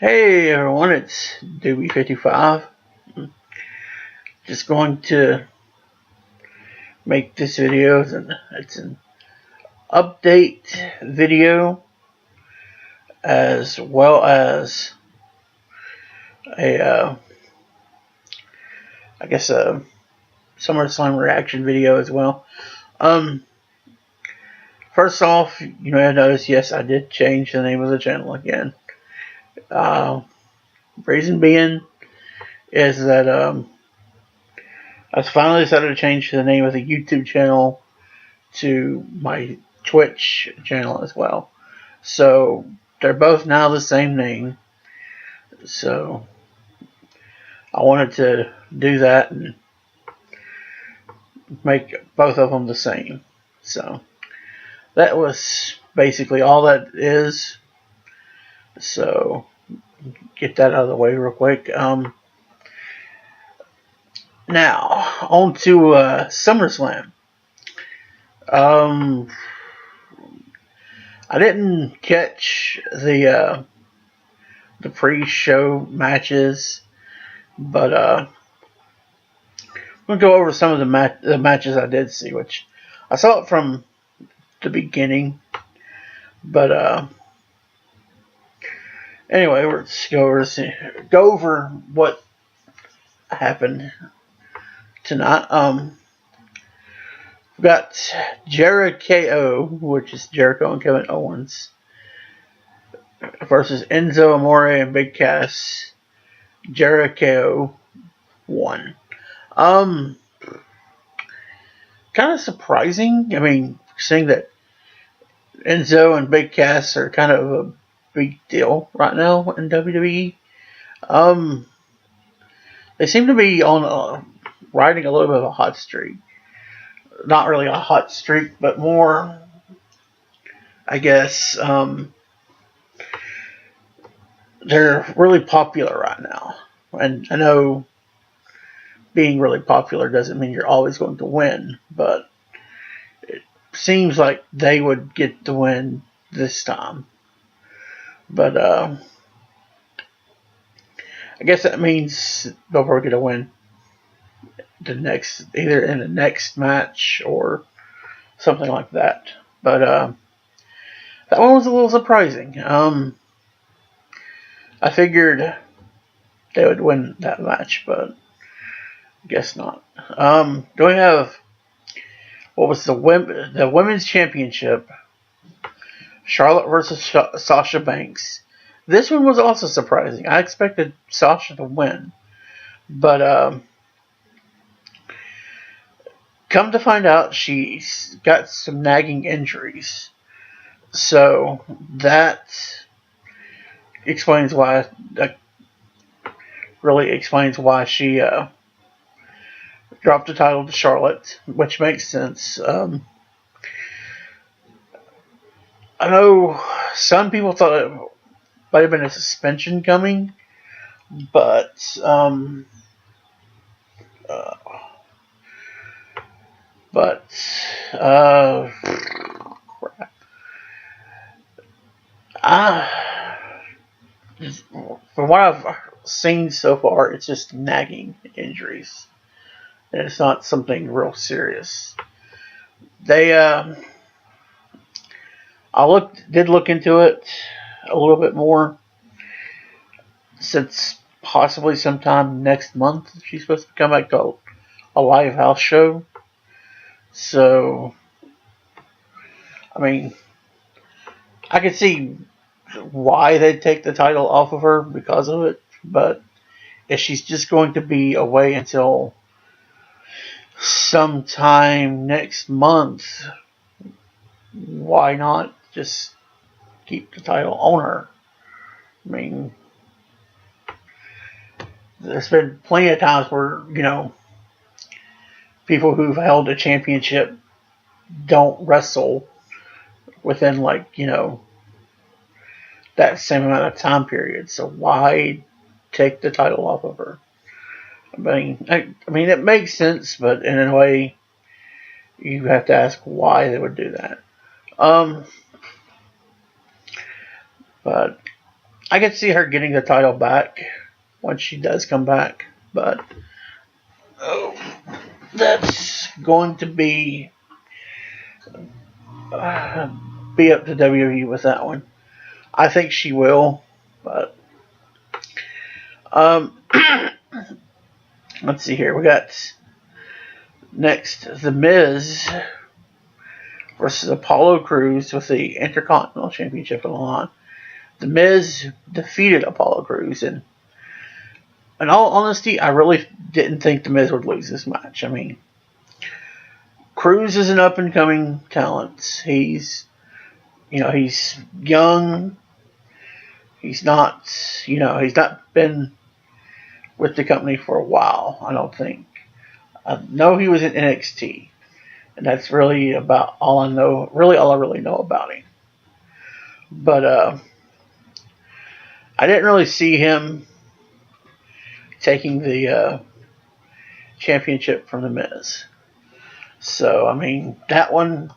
Hey everyone, it's Doobie55. Just going to make this video. It's an update video as well as a, I guess a SummerSlam reaction video as well. First off, you may have noticed, yes, I did change the name of the channel again. Reason being is that I finally decided to change the name of the YouTube channel to my Twitch channel as well. So they're both now the same name. So I wanted to do that and make both of them the same. So that was basically all that is. So get that out of the way real quick. Now on to SummerSlam. I didn't catch the pre-show matches, but I'm gonna go over some of the matches I did see, which I saw it from the beginning. But anyway, let's go over what happened tonight. We've got Jericho, which is Jericho and Kevin Owens, versus Enzo Amore and Big Cass. Jericho won. Kind of surprising. I mean, seeing that Enzo and Big Cass are kind of a big deal right now in WWE. They seem to be on riding a little bit of a hot streak. Not really a hot streak, but more, I guess, they're really popular right now. And I know being really popular doesn't mean you're always going to win, but it seems like they would get the win this time. But I guess that means they'll probably get a win either in the next match or something like that. But that one was a little surprising. I figured they would win that match, but I guess not. Do we have what was the women's championship? Charlotte versus Sasha Banks. This one was also surprising. I expected Sasha to win, but come to find out, she's got some nagging injuries. So that explains why. That really explains why she dropped the title to Charlotte, which makes sense. I know some people thought it might have been a suspension coming, but from what I've seen so far, it's just nagging injuries, and it's not something real serious. I did look into it a little bit more, since possibly sometime next month she's supposed to come back to a live house show. So, I mean, I could see why they'd take the title off of her because of it, but if she's just going to be away until sometime next month, why not just keep the title on her? I mean, there's been plenty of times where, people who've held a championship don't wrestle within, that same amount of time period. So why take the title off of her? I mean, it makes sense, but in a way, you have to ask why they would do that. But I could see her getting the title back once she does come back, but that's going to be up to WWE with that one. I think she will, but let's see here. We got next The Miz versus Apollo Crews with the Intercontinental Championship on the line. The Miz defeated Apollo Crews, and in all honesty, I really didn't think The Miz would lose this match. I mean, Crews is an up and coming talent. He's young. He's not been with the company for a while, I don't think. I know he was in NXT, and that's really about all I know. Really, all I really know about him. But I didn't really see him taking the championship from The Miz. So I mean, that one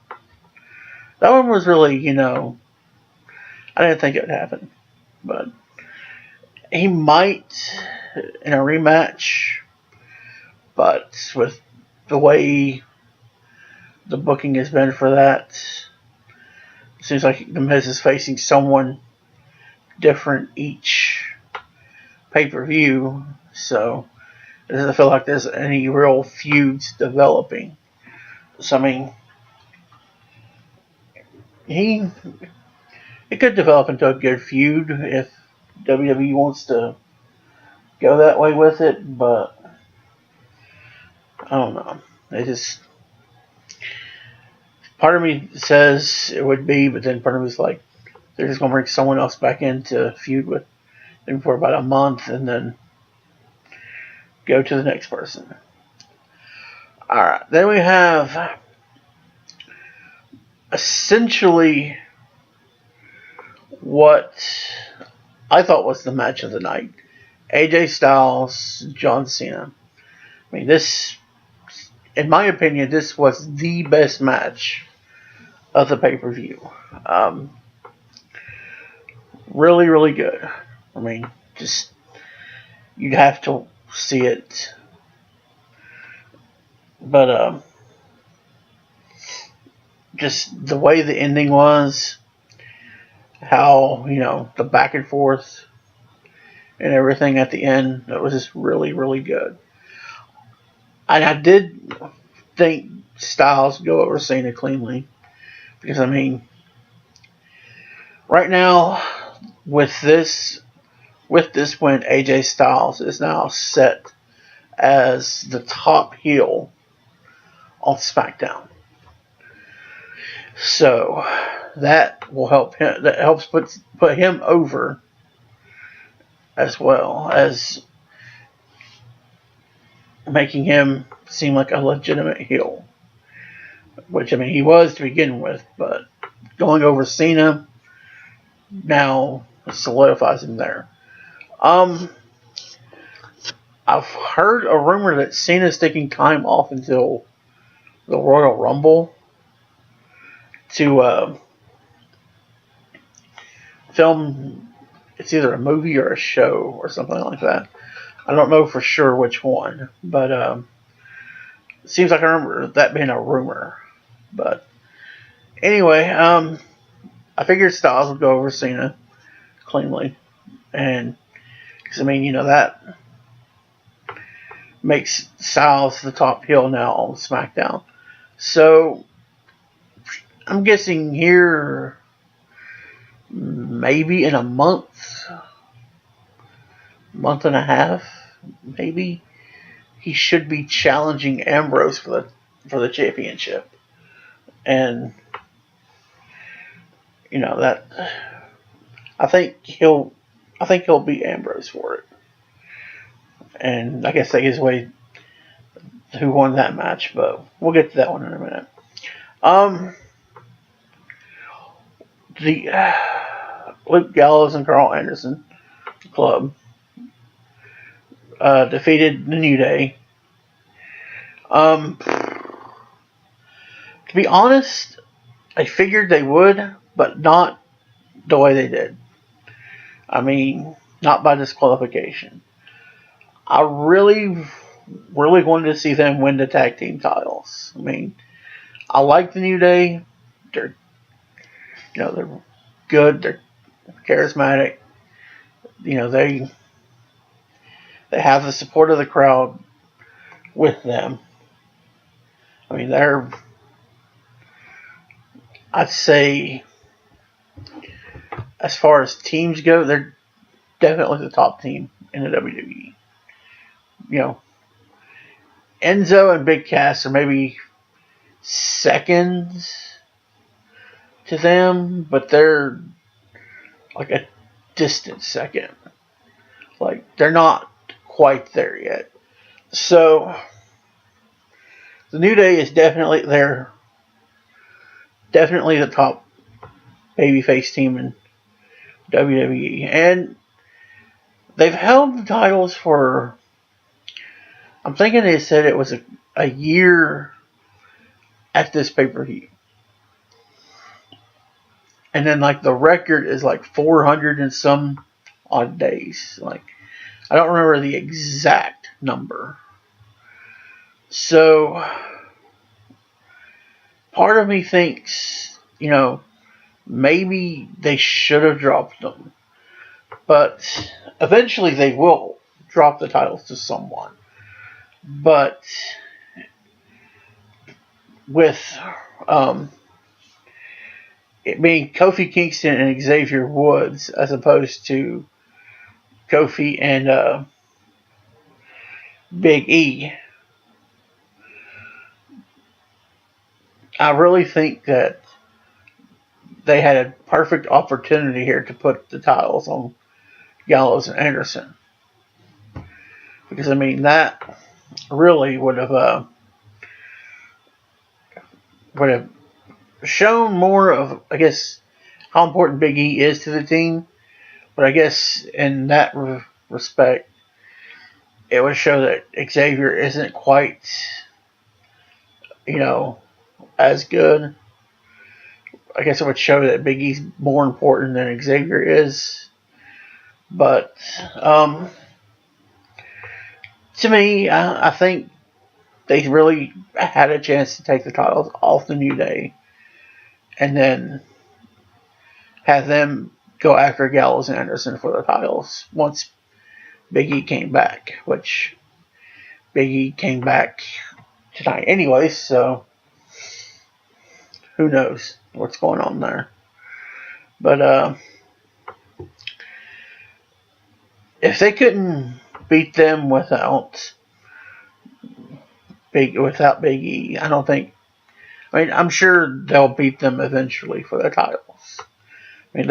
was really, I didn't think it would happen, but he might in a rematch. But with the way the booking has been for that, it seems like The Miz is facing someone different each pay-per-view, so it doesn't feel like there's any real feuds developing. So I mean, it could develop into a good feud if WWE wants to go that way with it, but I don't know. Part of me says it would be, but then part of me is like, they're just going to bring someone else back in to feud with them for about a month and then go to the next person. Alright, then we have essentially what I thought was the match of the night. AJ Styles, John Cena. I mean, this, in my opinion, this was the best match of the pay-per-view. Really, really good. I mean, just, you'd have to see it. But, just the way the ending was, how, the back and forth and everything at the end, it was just really, really good. And I did think Styles would go over Cena cleanly. Because, I mean, right now, with this win, AJ Styles is now set as the top heel on SmackDown. So that will help him. That helps put him over, as well as making him seem like a legitimate heel. Which, I mean, he was to begin with, but going over Cena now solidifies him there. I've heard a rumor that Cena's taking time off until the Royal Rumble to film. It's either a movie or a show or something like that. I don't know for sure which one, but it seems like I remember that being a rumor. But anyway, I figured Styles would go over Cena cleanly, and because, I mean, that makes Styles the top heel now on SmackDown. So I'm guessing here, maybe in a month and a half, maybe, he should be challenging Ambrose for the championship. And that I think he'll beat Ambrose for it. And I guess that gives away who won that match, but we'll get to that one in a minute. The Luke Gallows and Carl Anderson club defeated the New Day. To be honest, I figured they would, but not the way they did. I mean, not by disqualification. I really, really wanted to see them win the tag team titles. I mean, I like the New Day. They're, they're good. They're charismatic. They have the support of the crowd with them. I mean, I'd say, as far as teams go, they're definitely the top team in the WWE. Enzo and Big Cass are maybe seconds to them, but they're like a distant second. Like, they're not quite there yet. So, the New Day is definitely the top babyface team in WWE. And they've held the titles for, I'm thinking they said it was a year at this pay-per-view. And then, like, the record is like 400 and some odd days. Like, I don't remember the exact number. So, part of me thinks, maybe they should have dropped them. But eventually they will drop the titles to someone. But with it being Kofi Kingston and Xavier Woods as opposed to Kofi and Big E, I really think that they had a perfect opportunity here to put the titles on Gallows and Anderson. Because, I mean, that really would have shown more of, I guess, how important Big E is to the team. But I guess in that respect, it would show that Xavier isn't quite, as good. I guess it would show that Big E's more important than Xavier is. But to me, I think they really had a chance to take the titles off the New Day and then have them go after Gallows and Anderson for the titles once Big E came back, which Big E came back tonight anyway, so who knows what's going on there. But if they couldn't beat them without Big E, I don't think. I mean, I'm sure they'll beat them eventually for the titles. I mean,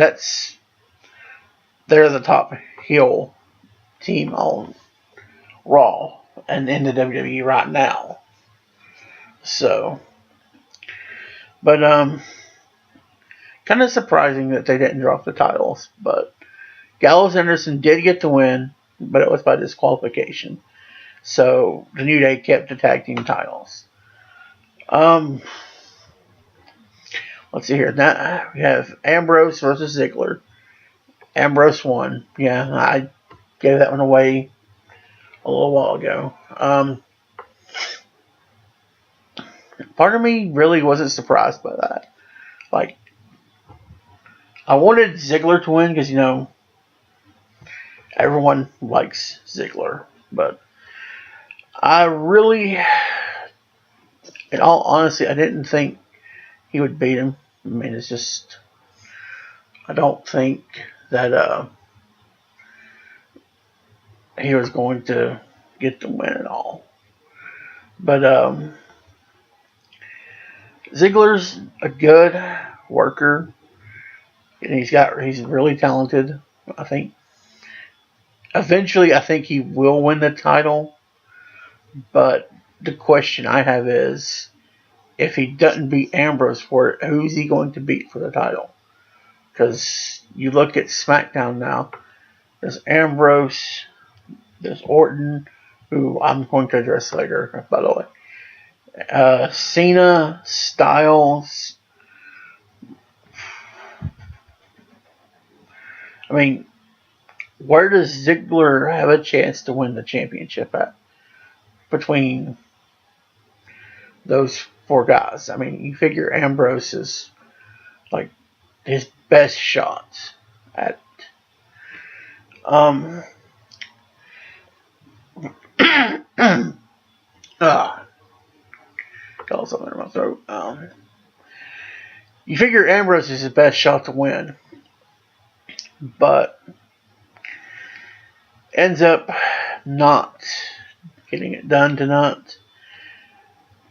they're the top heel team on Raw and in the WWE right now. So, but kind of surprising that they didn't drop the titles. But Gallows Anderson did get the win, but it was by disqualification. So the New Day kept the tag team titles. Let's see here. Now we have Ambrose versus Ziggler. Ambrose won. Yeah, I gave that one away a little while ago. Part of me really wasn't surprised by that. Like, I wanted Ziggler to win because, everyone likes Ziggler. But I really, in all honesty, I didn't think he would beat him. I mean, it's just, I don't think that he was going to get the win at all. But Ziggler's a good worker, and he's really talented. I think eventually, I think he will win the title. But the question I have is, if he doesn't beat Ambrose for it, who's he going to beat for the title? Because you look at SmackDown now, there's Ambrose, there's Orton, who I'm going to address later, by the way. Cena, Styles. I mean, where does Ziggler have a chance to win the championship at between those four guys? I mean, you figure Ambrose is like his best shot at got something in my throat. You figure Ambrose is his best shot to win, but ends up not getting it done tonight.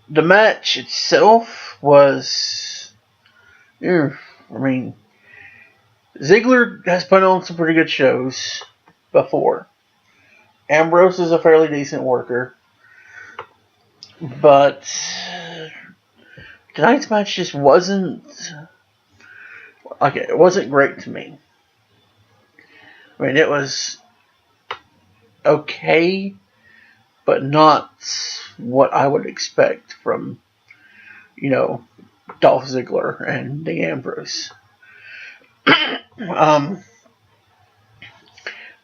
The match itself was, I mean, Ziggler has put on some pretty good shows before. Ambrose is a fairly decent worker, but tonight's match just wasn't it wasn't great to me. I mean, it was okay, but not what I would expect from, Dolph Ziggler and Dean Ambrose.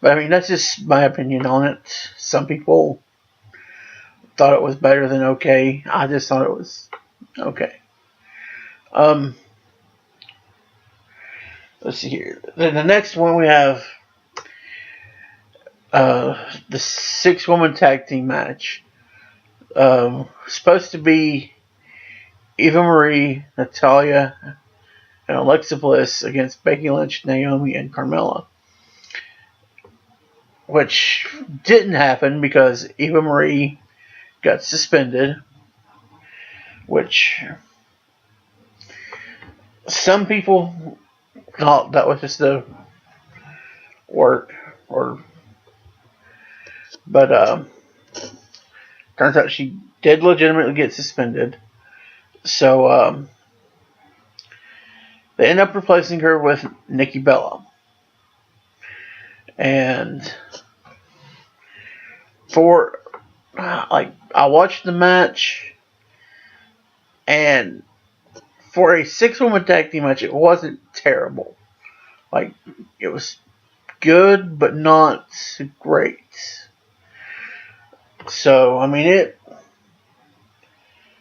But I mean, that's just my opinion on it. Some people thought it was better than okay. I just thought it was okay. Let's see here. Then the next one we have the 6-woman tag team match. Supposed to be Eva Marie, Natalya, and Alexa Bliss against Becky Lynch, Naomi, and Carmella. Which didn't happen because Eva Marie got suspended. Which some people thought that was just a work. But turns out she did legitimately get suspended. So they end up replacing her with Nikki Bella. And I watched the match, and for a 6-woman tag team match, it wasn't terrible. It was good, but not great. So, I mean, it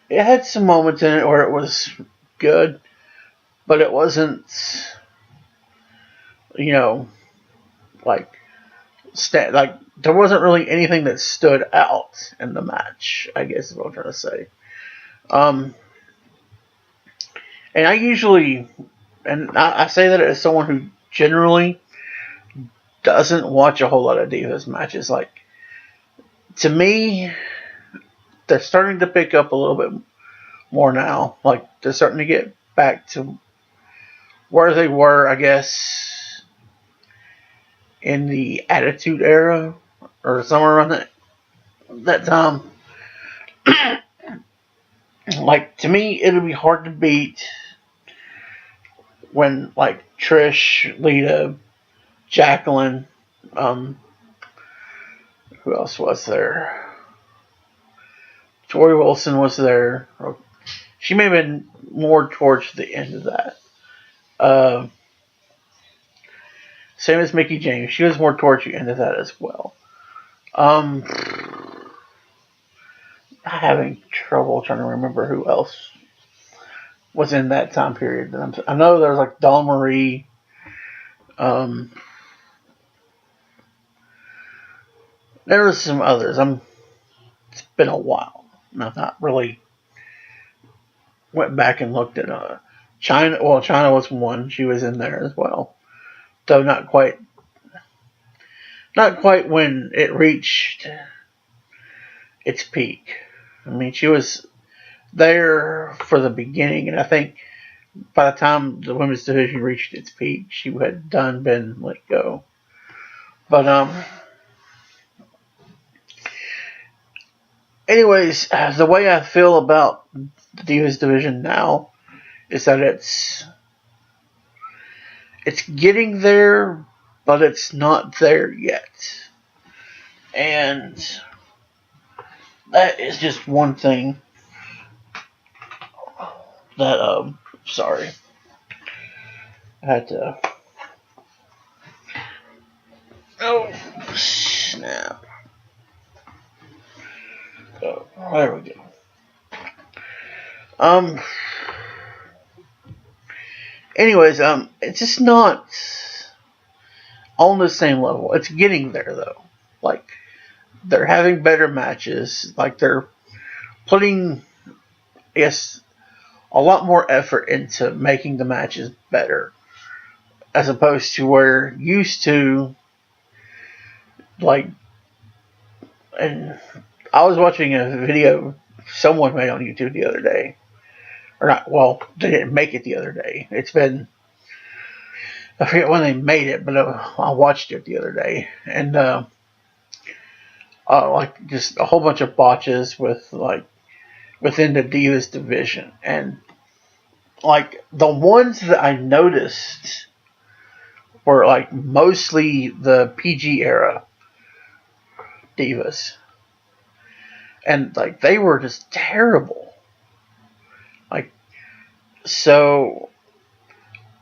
had some moments in it where it was good, but it wasn't, there wasn't really anything that stood out in the match, I guess is what I'm trying to say. And I say that as someone who generally doesn't watch a whole lot of Divas matches. To me, they're starting to pick up a little bit more now. They're starting to get back to where they were, I guess, in the Attitude Era, or somewhere around that time. To me, it'll be hard to beat when, Trish, Lita, Jacqueline, who else was there? Tori Wilson was there. She may have been more towards the end of that. Same as Mickie James. She was more towards the end of that as well. I'm having trouble trying to remember who else was in that time period. I know there was Dawn Marie. There was some others. It's been a while. And I've not really went back and looked at China. Well, China was one. She was in there as well. Though not quite when it reached its peak. I mean, she was there for the beginning, and I think by the time the women's division reached its peak, she had been let go. But anyways, the way I feel about the Divas division now is that it's getting there, but it's not there yet. And that is just one thing that, sorry. I had to... Oh, Um. Anyways, it's just not on the same level. It's getting there though. Like they're having better matches. Like they're putting, I guess, a lot more effort into making the matches better, as opposed to where used to, like, and I was watching a video someone made on YouTube the other day, or not. Well, they didn't make it the other day. It's been, I forget when they made it, but I watched it the other day, and like just a whole bunch of botches with like within the Divas division, and like the ones that I noticed were like mostly the PG era Divas, and like they were just terrible. Like so,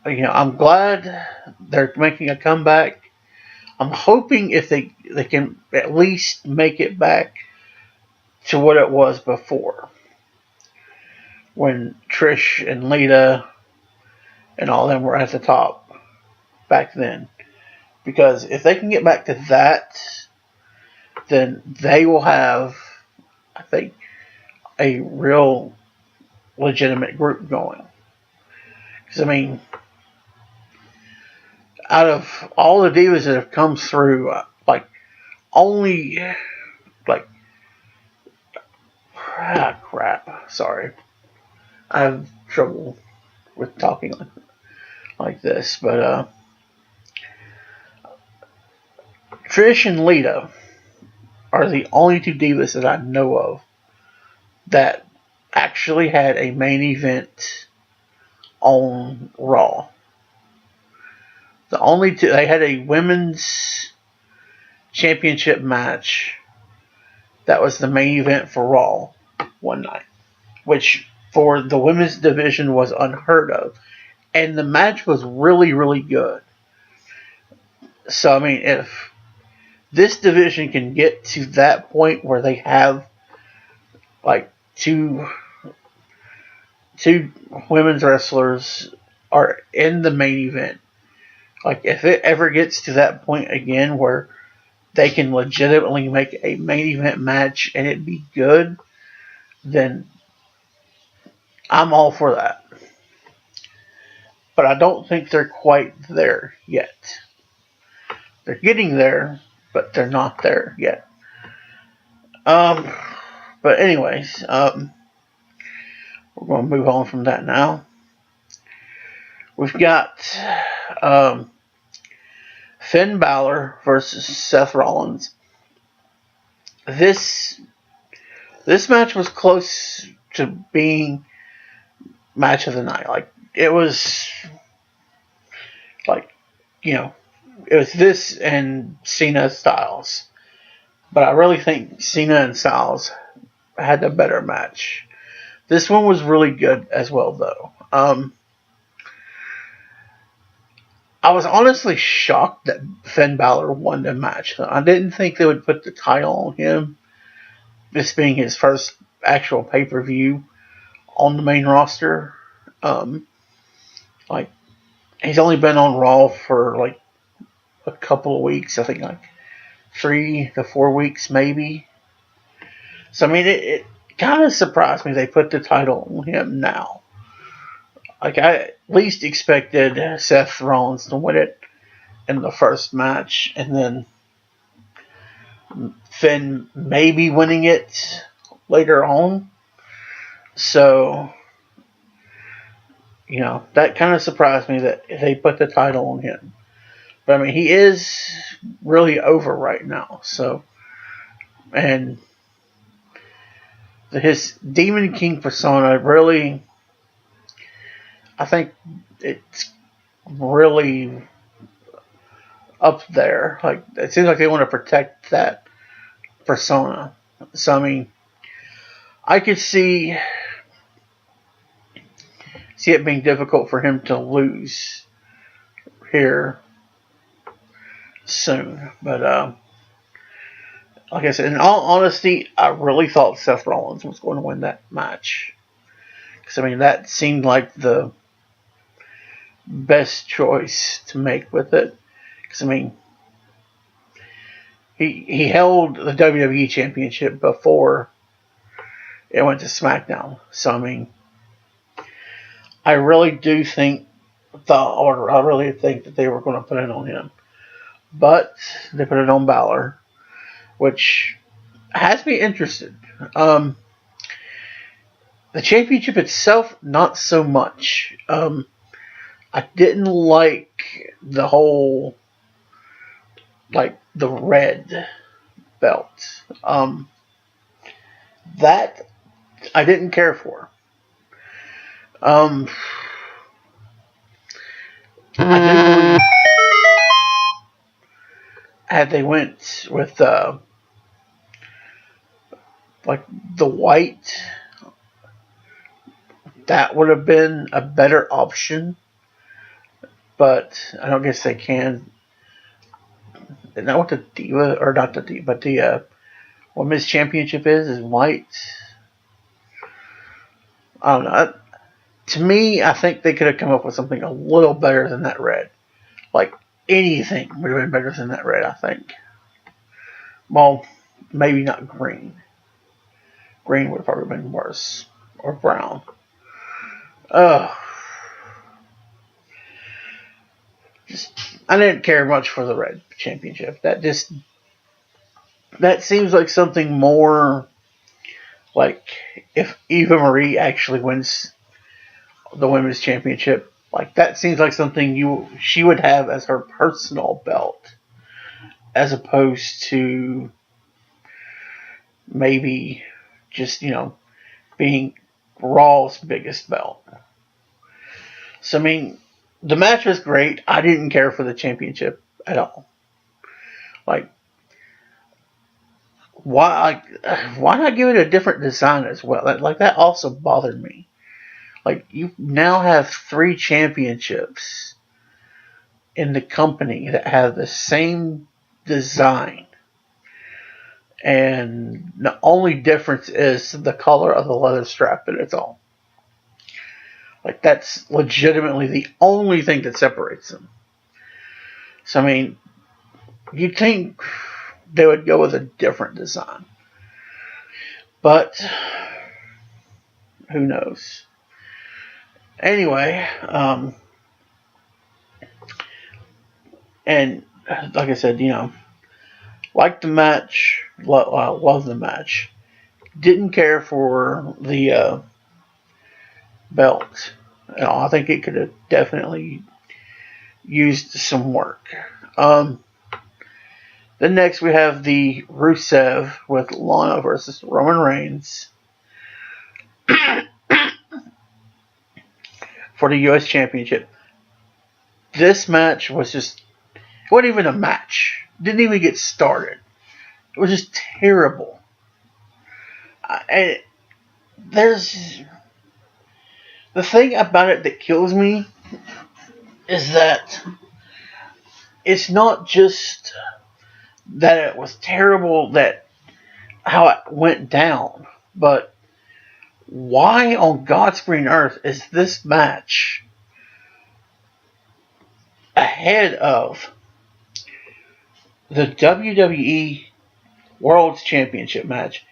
I'm glad they're making a comeback. I'm hoping if they can at least make it back to what it was before, when Trish and Lita and all of them were at the top back then. Because if they can get back to that, then they will have, I think, a real legitimate group going. Because, I mean, out of all the divas that have come through, like, only, like, crap, sorry. I have trouble with talking like this, but, Trish and Lita are the only two divas that I know of that actually had a main event on Raw. The only two, they had a women's championship match that was the main event for Raw one night, which for the women's division was unheard of. And the match was really, really good. So, I mean, if this division can get to that point where they have like two women's wrestlers are in the main event, like if it ever gets to that point again where they can legitimately make a main event match and it be good, then I'm all for that. But I don't think they're quite there yet. They're getting there, but they're not there yet. But anyways, we're going to move on from that now. We've got Finn Balor versus Seth Rollins. This match was close to being match of the night. Like it was, like it was this and Cena Styles, but I really think Cena and Styles had the better match. This one was really good as well, though. I was honestly shocked that Finn Balor won the match. I didn't think they would put the title on him, this being his first actual pay-per-view on the main roster. Like, he's only been on Raw for like a couple of weeks. I think like 3 to 4 weeks, maybe. So I mean, it kind of surprised me they put the title on him now. Like I at least expected Seth Rollins to win it in the first match, and then Finn maybe winning it later on. So, that kind of surprised me that they put the title on him. But I mean, he is really over right now. So, and his Demon King persona really, I think it's really up there. Like, it seems like they want to protect that persona. So, I mean, I could see it being difficult for him to lose here soon. But, like I said, in all honesty, I really thought Seth Rollins was going to win that match. Because, I mean, that seemed like the best choice to make with it. Because, I mean, he held the WWE Championship before it went to SmackDown. So, I mean, I really do think I really think that they were going to put it on him. But they put it on Balor, which has me interested. The championship itself, not so much. I didn't like the whole, like, the red belt. That I didn't care for. I do believe had they went with like the white, that would have been a better option. But I don't guess they can. Isn't that what the Diva, or not the Diva, but the Women's Championship is white? I don't know. To me, I think they could have come up with something a little better than that red. Like, anything would have been better than that red, I think. Well, maybe not green. Green would have probably been worse. Or brown. I didn't care much for the red championship. That seems like something more like if Eva Marie actually wins the women's championship. Like, that seems like something she would have as her personal belt, as opposed to maybe just, being Raw's biggest belt. So, I mean, the match was great. I didn't care for the championship at all. Like, why not give it a different design as well? That also bothered me. Like, you now have 3 championships in the company that have the same design. And the only difference is the color of the leather strap, and it's all. Like, that's legitimately the only thing that separates them. So, I mean, you'd think they would go with a different design. But, who knows? Anyway, and like I said, liked the match, loved the match. Didn't care for the belt. I think it could have definitely used some work. Then next we have the Rusev with Lana versus Roman Reigns for the U.S. Championship. This match was just, it wasn't even a match. Didn't even get started. It was just terrible. And there's the thing about it that kills me is that it's not just that it was terrible, that how it went down, but why on God's green earth is this match ahead of the WWE World Championship match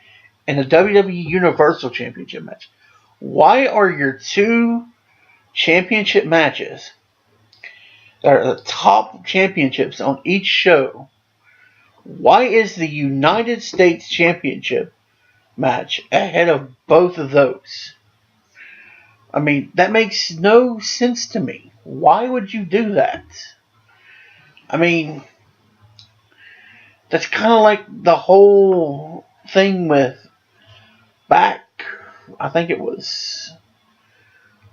and the WWE Universal Championship match? Why are your 2 championship matches that are the top championships on each show, why is the United States Championship match ahead of both of those? I mean, that makes no sense to me. Why would you do that? I mean, that's kind of like the whole thing with back, I think it was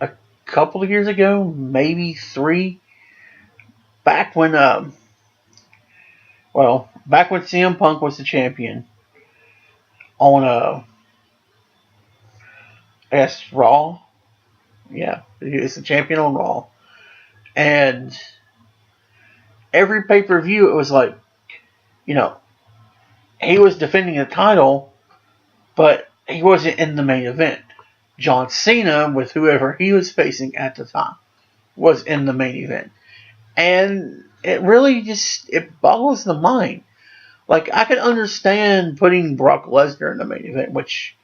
a couple of years ago, maybe 3, back when CM Punk was the champion on I guess Raw. Yeah, he was the champion on Raw. And every pay-per-view it was like, he was defending the title, but he wasn't in the main event. John Cena, with whoever he was facing at the time, was in the main event. And it really it boggles the mind. Like, I can understand putting Brock Lesnar in the main event, which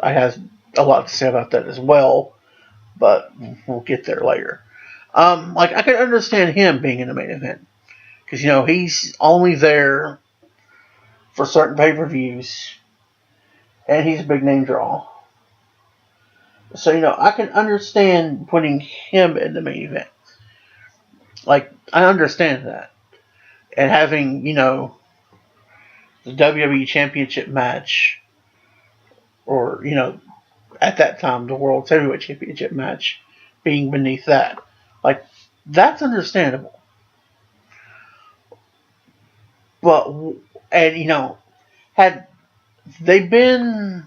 I have a lot to say about that as well, but we'll get there later. Like, I can understand him being in the main event, because, he's only there for certain pay-per-views, and he's a big name draw. So, I can understand putting him in the main event. Like, I understand that. And having, the WWE Championship match, or, at that time, the World Heavyweight Championship match being beneath that. Like, that's understandable. But, and, had they been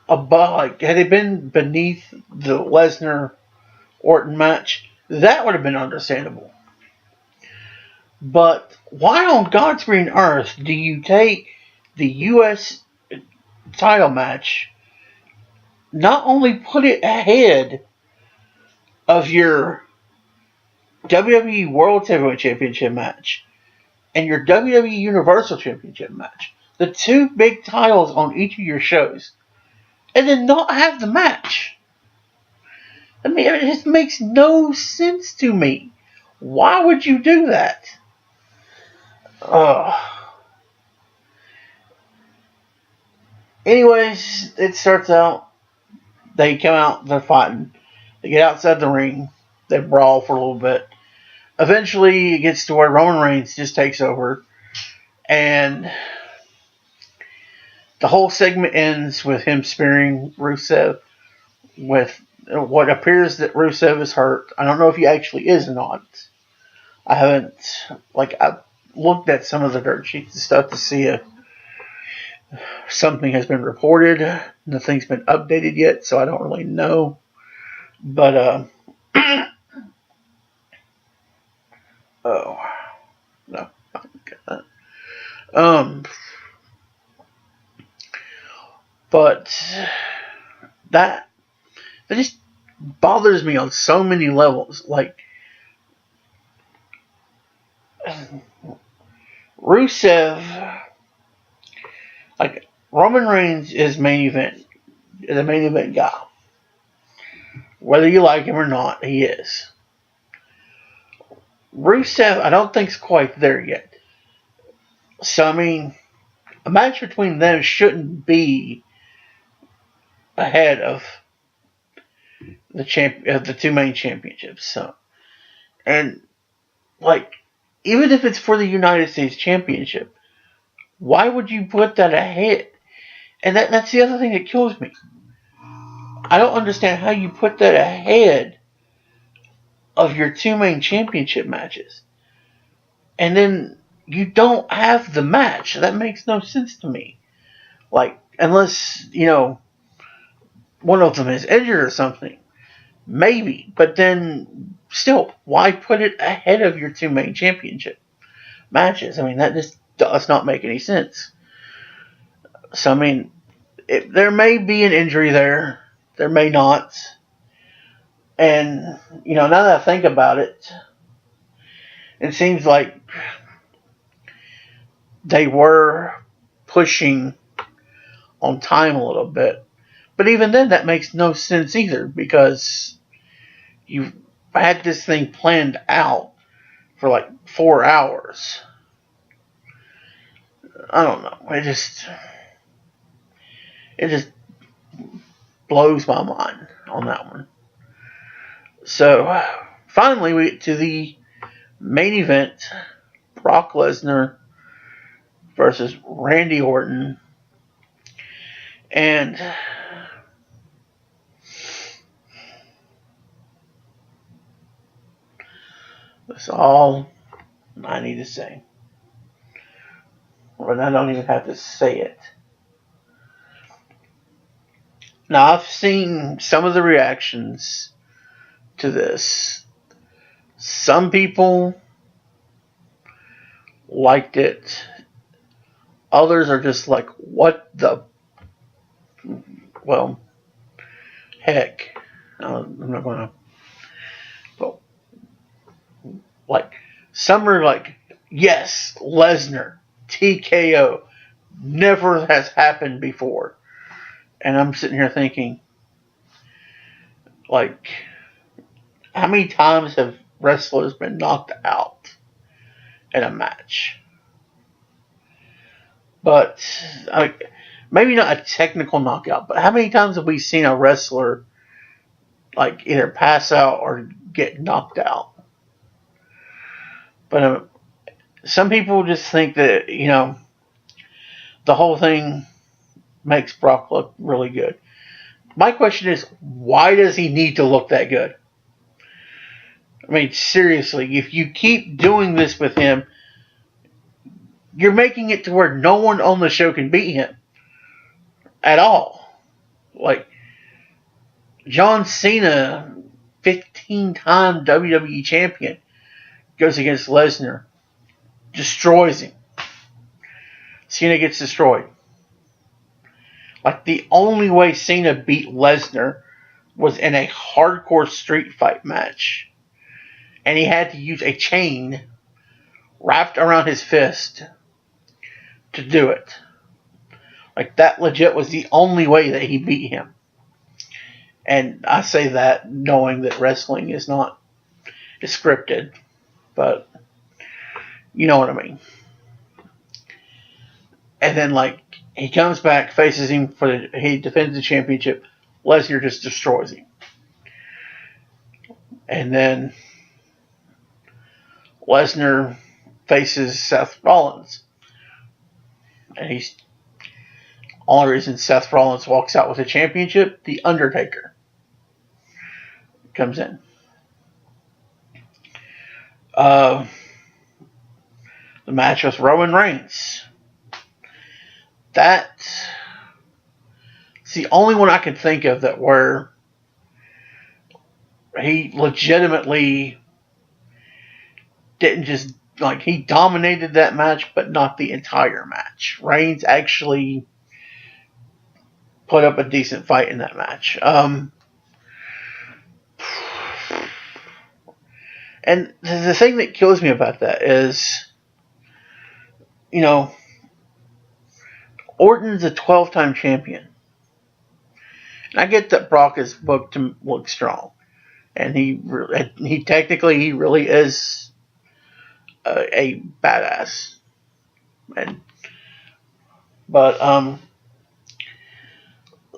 above, had they been beneath the Lesnar Orton match, that would have been understandable. But why on God's green earth do you take the U.S. title match, not only put it ahead of your WWE World Heavyweight Championship match and your WWE Universal Championship match, the two big titles on each of your shows, and then not have the match? I mean, it just makes no sense to me. Why would you do that? Anyways, it starts out, they come out, they're fighting. They get outside the ring, they brawl for a little bit. Eventually, it gets to where Roman Reigns just takes over, and the whole segment ends with him spearing Rusev with what appears that Rusev is hurt. I don't know if he actually is or not. I haven't, I've looked at some of the dirt sheets and stuff to see if something has been reported. Nothing's been updated yet, so I don't really know. But, oh, no, I don't get that. But that just bothers me on so many levels. Like, Rusev, like, Roman Reigns is the main event guy. Whether you like him or not, he is. Rusev, I don't think is quite there yet. So, I mean, a match between them shouldn't be ahead of the two main championships. So, and like, even if it's for the United States Championship, why would you put that ahead? And that's the other thing that kills me. I don't understand how you put that ahead of your two main championship matches. And then you don't have the match. That makes no sense to me. Like, unless, one of them is injured or something. Maybe. But then, still, why put it ahead of your two main championship matches? I mean, that just does not make any sense. So, I mean, there may be an injury there. There may not. And, now that I think about it, it seems like they were pushing on time a little bit. But even then, that makes no sense either, because you've had this thing planned out for like 4 hours. I don't know. It just blows my mind on that one. So, finally, we get to the main event. Brock Lesnar versus Randy Orton. And that's all I need to say. But I don't even have to say it. Now, I've seen some of the reactions to this. Some people liked it. Others are just like, what the well, heck, I'm not gonna. But like some are like, yes, Lesnar, TKO, never has happened before, and I'm sitting here thinking, like, how many times have wrestlers been knocked out in a match? But maybe not a technical knockout, but how many times have we seen a wrestler like either pass out or get knocked out? But some people just think that, the whole thing makes Brock look really good. My question is, why does he need to look that good? I mean, seriously, if you keep doing this with him, you're making it to where no one on the show can beat him at all. Like, John Cena, 15-time WWE champion, goes against Lesnar, destroys him. Cena gets destroyed. Like, the only way Cena beat Lesnar was in a hardcore street fight match. And he had to use a chain wrapped around his fist to do it. Like, that legit was the only way that he beat him. And I say that knowing that wrestling is not scripted. But, you know what I mean. And then, like, he comes back, faces him, he defends the championship. Lesnar just destroys him. And then Lesnar faces Seth Rollins. And he's only reason Seth Rollins walks out with a championship, The Undertaker comes in. The match with Roman Reigns. That's the only one I can think of that where he legitimately didn't just, like, he dominated that match, but not the entire match. Reigns actually put up a decent fight in that match. And the thing that kills me about that is, Orton's a 12-time champion. And I get that Brock is booked to look strong. And he really is a badass. But I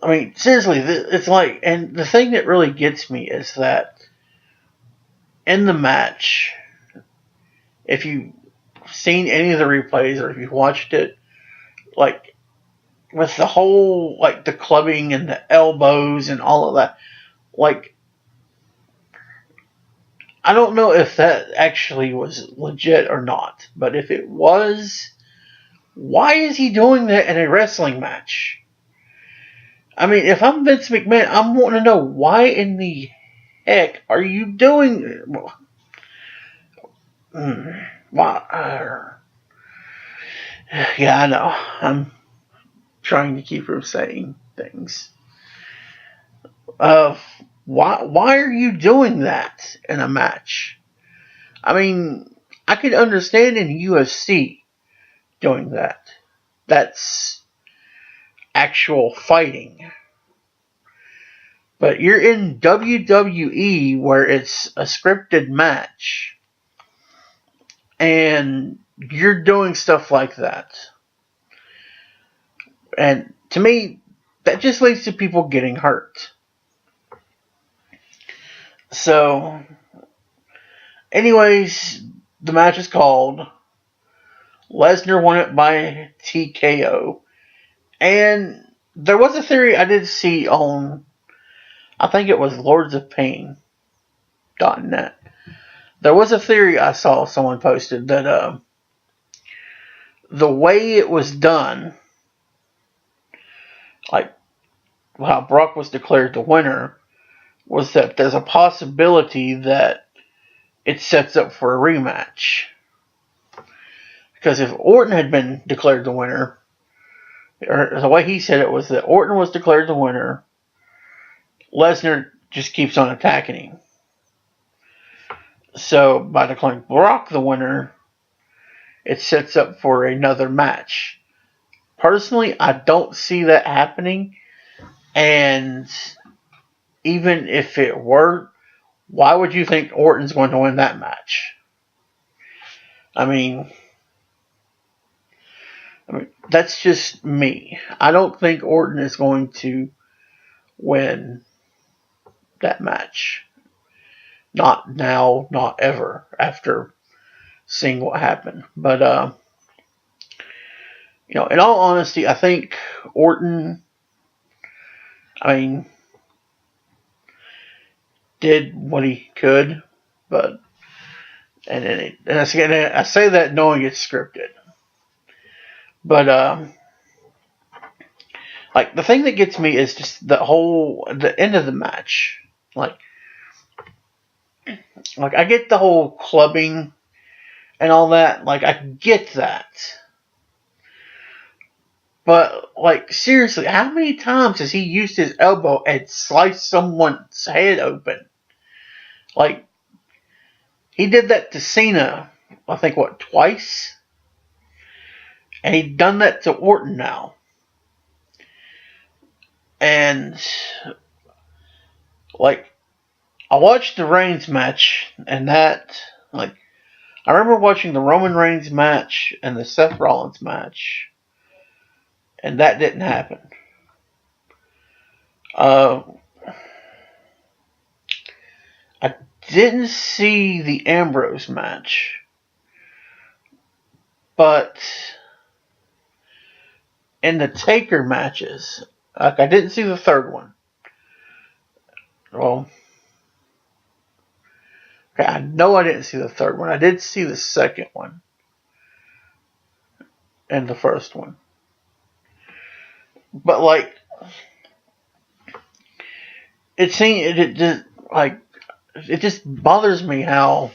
mean, seriously, it's like, and the thing that really gets me is that in the match, if you've seen any of the replays or if you've watched it, like, with the whole, like, the clubbing and the elbows and all of that, like, I don't know if that actually was legit or not, but if it was, why is he doing that in a wrestling match? I mean, if I'm Vince McMahon, I'm wanting to know, why in the heck are you doing it? Why? Yeah, I know. I'm trying to keep from saying things. Why are you doing that in a match? I mean, I could understand in UFC doing that. That's actual fighting. But you're in WWE where it's a scripted match. And you're doing stuff like that. And to me, that just leads to people getting hurt. So, anyways, the match is called. Lesnar won it by TKO. And there was a theory I did see on, I think it was lordsofpain.net. There was a theory I saw someone posted that the way it was done, like how Brock was declared the winner, was that there's a possibility that it sets up for a rematch. Because if Orton had been declared the winner, or the way he said it was that Orton was declared the winner. Lesnar just keeps on attacking him. So by declaring Brock the winner, it sets up for another match. Personally, I don't see that happening. And even if it were, why would you think Orton's going to win that match? I mean, that's just me. I don't think Orton is going to win that match. Not now, not ever, after seeing what happened. But, in all honesty, I think Orton, did what he could, but, and I say that knowing it's scripted. But, the thing that gets me is just the end of the match. I get the whole clubbing and all that. I get that. But, seriously, how many times has he used his elbow and sliced someone's head open? He did that to Cena, I think, twice? And he'd done that to Orton now. And, I watched the Reigns match, and that, I remember watching the Roman Reigns match and the Seth Rollins match, and that didn't happen. I didn't see the Ambrose match, but in the Taker matches, I didn't see the third one. Well, okay, I know I didn't see the third one. I did see the second one and the first one. But it just bothers me how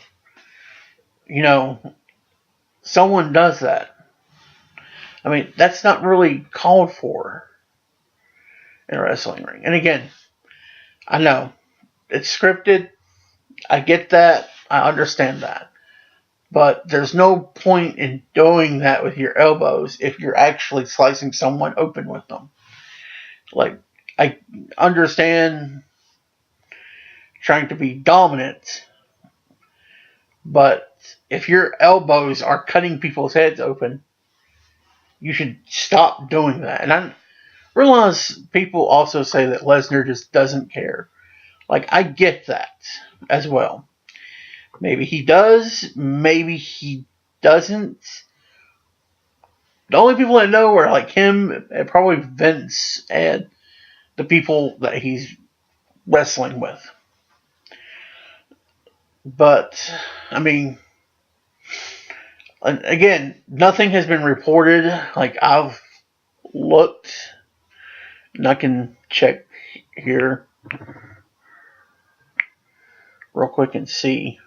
someone does that. That's not really called for in a wrestling ring. And again, I know it's scripted. I get that. I understand that. But there's no point in doing that with your elbows if you're actually slicing someone open with them. I understand trying to be dominant, but if your elbows are cutting people's heads open, you should stop doing that. And I realize people also say that Lesnar just doesn't care. I get that as well. Maybe he does, maybe he doesn't. The only people that know are him and probably Vince and the people that he's wrestling with. But, again, nothing has been reported. I've looked, and I can check here real quick and see.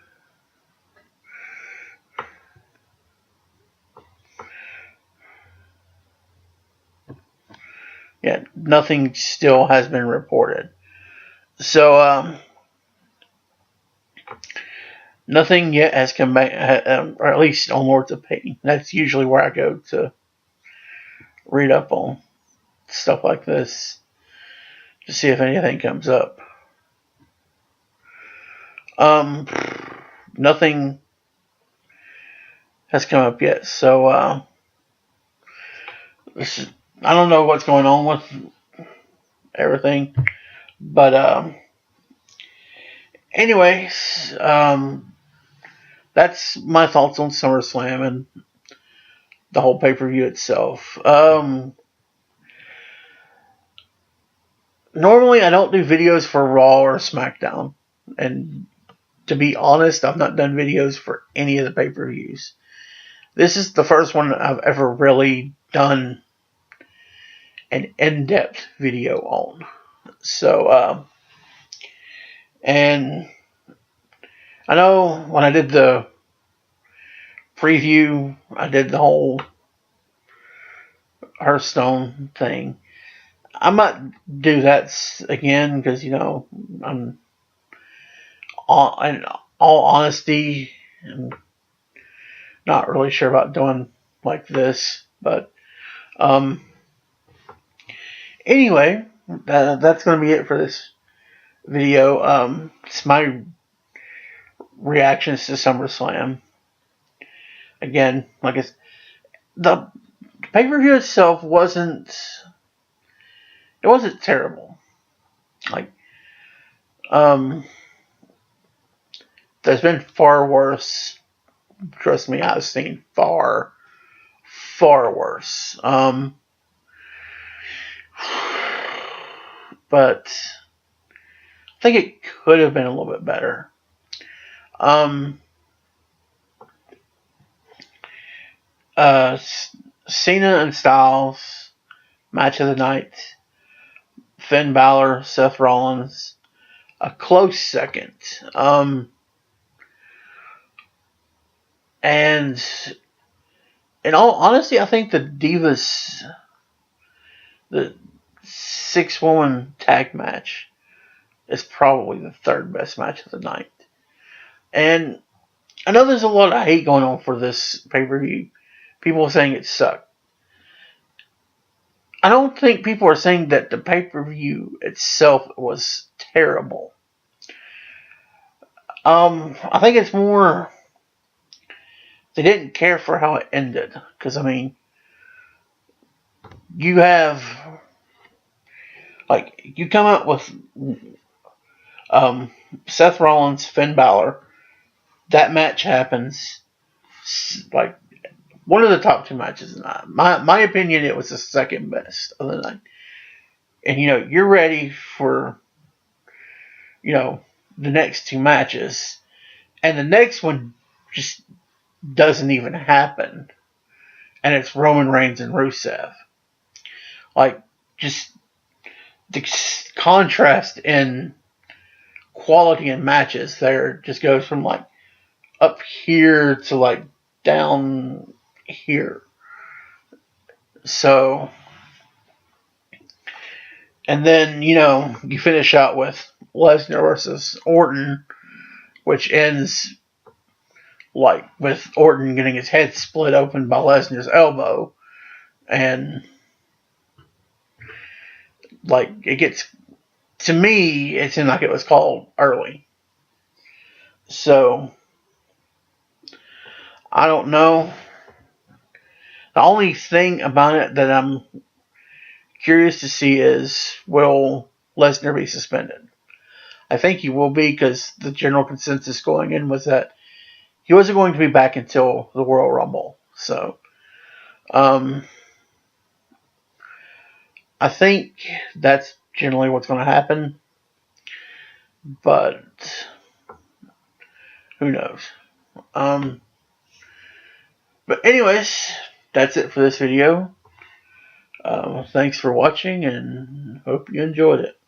Yeah, nothing still has been reported. So, nothing yet has come back, or at least on Lords of Pain. That's usually where I go to read up on stuff like this to see if anything comes up. Nothing has come up yet. So, I don't know what's going on with everything. But, anyways, that's my thoughts on SummerSlam and the whole pay-per-view itself. Normally, I don't do videos for Raw or SmackDown. And to be honest, I've not done videos for any of the pay-per-views. This is the first one I've ever really done an in-depth video on. So, and I know when I did the preview, I did the whole Hearthstone thing. I might do that again because, you know, I'm in all honesty, I'm not really sure about doing like this. But anyway, that's going to be it for this video. It's my reactions to SummerSlam. Again, like the pay-per-view itself wasn't terrible. Like, there's been far worse. Trust me, I've seen far worse. But I think it could have been a little bit better. Cena and Styles, match of the night. Finn Balor, Seth Rollins, a close second. And in all honesty, I think the Divas, the 6-woman tag match, is probably the third best match of the night. And I know there's a lot of hate going on for this pay-per-view. People saying it sucked. I don't think people are saying that the pay-per-view itself was terrible. I think it's more they didn't care for how it ended. Because, I mean, you have, like, you come up with Seth Rollins, Finn Balor. That match happens. Like, one of the top two matches of the night. My opinion, it was the second best of the night. And, you know, you're ready for, you know, the next two matches. And the next one just doesn't even happen. And it's Roman Reigns and Rusev. Like, just the contrast in quality in matches there just goes from, like, up here to, like, down here. So, and then, you know, you finish out with Lesnar versus Orton, which ends, like, with Orton getting his head split open by Lesnar's elbow. And, like, it gets, to me, it seemed like it was called early. So, I don't know. The only thing about it that I'm curious to see is, will Lesnar be suspended? I think he will be, because the general consensus going in was that he wasn't going to be back until the Royal Rumble. So, I think that's generally what's going to happen. But who knows? But anyways, that's it for this video. Thanks for watching, and hope you enjoyed it.